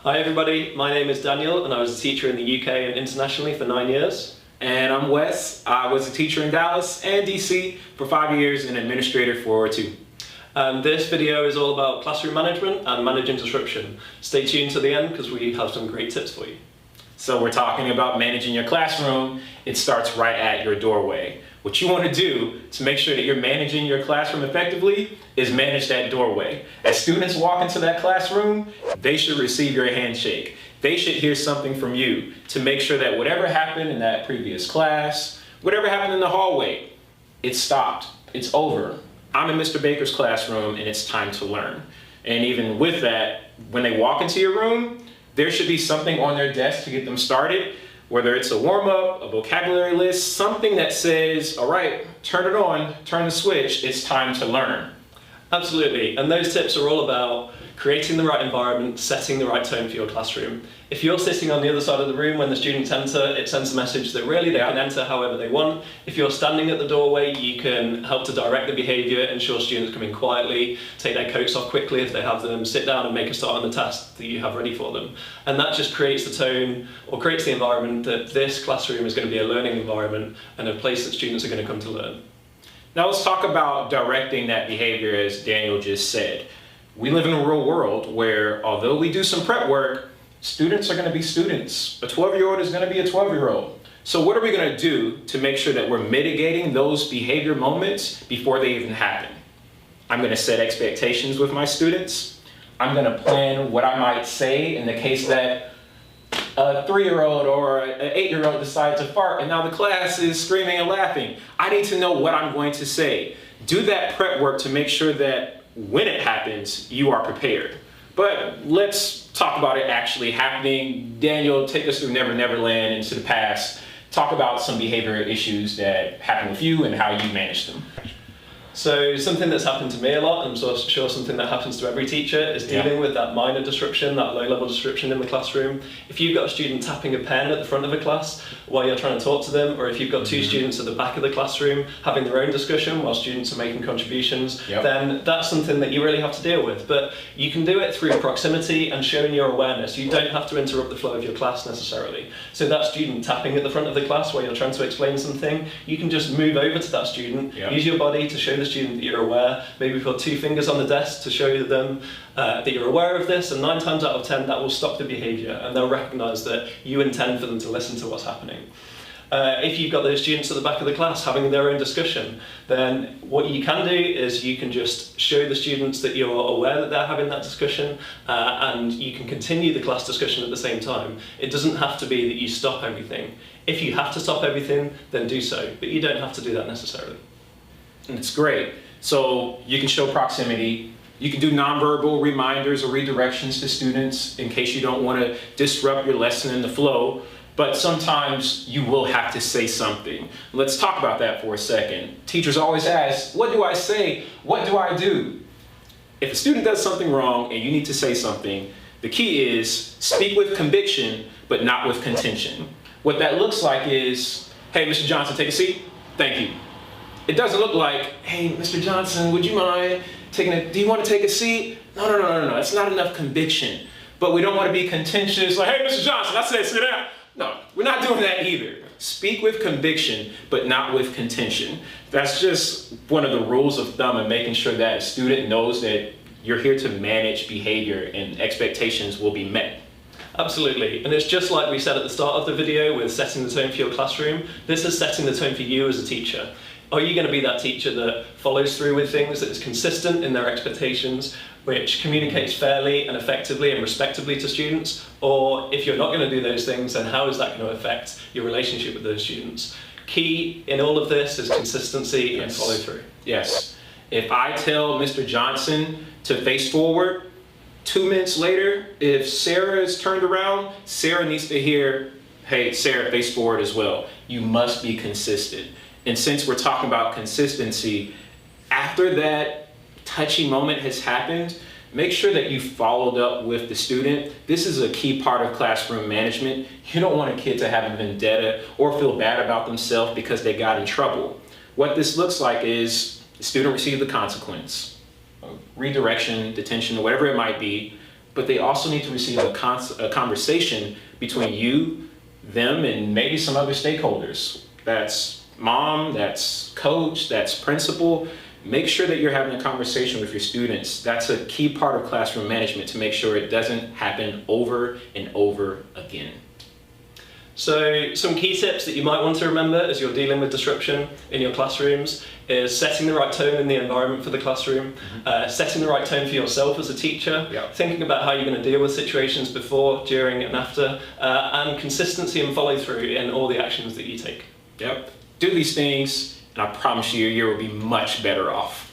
Hi everybody, my name is Daniel and I was a teacher in the UK and internationally for 9 years. And I'm Wes. I was a teacher in Dallas and DC for 5 years and administrator for 2. And this video is all about classroom management and managing disruption. Stay tuned to the end because we have some great tips for you. So we're talking about managing your classroom. It starts right at your doorway. What you want to do to make sure that you're managing your classroom effectively is manage that doorway. As students walk into that classroom, they should receive your handshake. They should hear something from you to make sure that whatever happened in that previous class, whatever happened in the hallway, it stopped, it's over. I'm in Mr. Baker's classroom and it's time to learn. And even with that, when they walk into your room, there should be something on their desk to get them started, whether it's a warm-up, a vocabulary list, something that says, all right, turn it on, turn the switch, it's time to learn. Absolutely, and those tips are all about creating the right environment, setting the right tone for your classroom. If you're sitting on the other side of the room when the students enter, it sends a message that really they can enter however they want. If you're standing at the doorway, you can help to direct the behaviour, ensure students come in quietly, take their coats off quickly if they have them, sit down and make a start on the task that you have ready for them. And that just creates the tone, or creates the environment that this classroom is going to be a learning environment and a place that students are going to come to learn. Now let's talk about directing that behavior, as Daniel just said. We live in a real world where, although we do some prep work, students are going to be students. A 12-year-old is going to be a 12-year-old. So what are we going to do to make sure that we're mitigating those behavior moments before they even happen? I'm going to set expectations with my students. I'm going to plan what I might say in the case that a 3-year-old or an 8-year-old decides to fart and now the class is screaming and laughing. I need to know what I'm going to say. Do that prep work to make sure that when it happens, you are prepared. But let's talk about it actually happening. Daniel, take us through Never Never Land into the past. Talk about some behavioral issues that happened with you and how you managed them. So something that's happened to me a lot, and I'm sure something that happens to every teacher, is dealing with that minor disruption, that low-level disruption in the classroom. If you've got a student tapping a pen at the front of a class while you're trying to talk to them, or if you've got 2 students at the back of the classroom having their own discussion while students are making contributions, then that's something that you really have to deal with. But you can do it through proximity and showing your awareness. You don't have to interrupt the flow of your class necessarily. So that student tapping at the front of the class while you're trying to explain something, you can just move over to that student, use your body to show the student that you're aware, maybe put 2 fingers on the desk to show them that you're aware of this, and 9 times out of 10 that will stop the behaviour and they'll recognise that you intend for them to listen to what's happening. If you've got those students at the back of the class having their own discussion, then what you can do is you can just show the students that you're aware that they're having that discussion and you can continue the class discussion at the same time. It doesn't have to be that you stop everything. If you have to stop everything, then do so, but you don't have to do that necessarily. And it's great. So you can show proximity. You can do nonverbal reminders or redirections to students in case you don't want to disrupt your lesson in the flow. But sometimes you will have to say something. Let's talk about that for a second. Teachers always ask, what do I say? What do I do? If a student does something wrong and you need to say something, the key is speak with conviction, but not with contention. What that looks like is, hey, Mr. Johnson, take a seat. Thank you. It doesn't look like, hey, Mr. Johnson, would you mind do you want to take a seat? No. It's not enough conviction. But we don't want to be contentious, like, hey, Mr. Johnson, I said sit down. No, we're not doing that either. Speak with conviction, but not with contention. That's just one of the rules of thumb in making sure that a student knows that you're here to manage behavior and expectations will be met. Absolutely, and it's just like we said at the start of the video with setting the tone for your classroom. This is setting the tone for you as a teacher. Are you going to be that teacher that follows through with things, that is consistent in their expectations, which communicates fairly and effectively and respectably to students? Or if you're not going to do those things, then how is that going to affect your relationship with those students? Key in all of this is consistency and follow through. Yes. If I tell Mr. Johnson to face forward, 2 minutes later, if Sarah is turned around, Sarah needs to hear, hey, Sarah, face forward as well. You must be consistent. And since we're talking about consistency, after that touchy moment has happened, make sure that you followed up with the student. This is a key part of classroom management. You don't want a kid to have a vendetta or feel bad about themselves because they got in trouble. What this looks like is the student received the consequence, redirection, detention, whatever it might be. but they also need to receive a conversation between you, them, and maybe some other stakeholders. That's mom, that's coach, that's principal. Make sure that you're having a conversation with your students. That's a key part of classroom management to make sure it doesn't happen over and over again. So some key tips that you might want to remember as you're dealing with disruption in your classrooms is setting the right tone in the environment for the classroom, setting the right tone for yourself as a teacher, thinking about how you're going to deal with situations before, during and after, and consistency and follow through in all the actions that you take. Yep. Do these things and I promise you, your year will be much better off.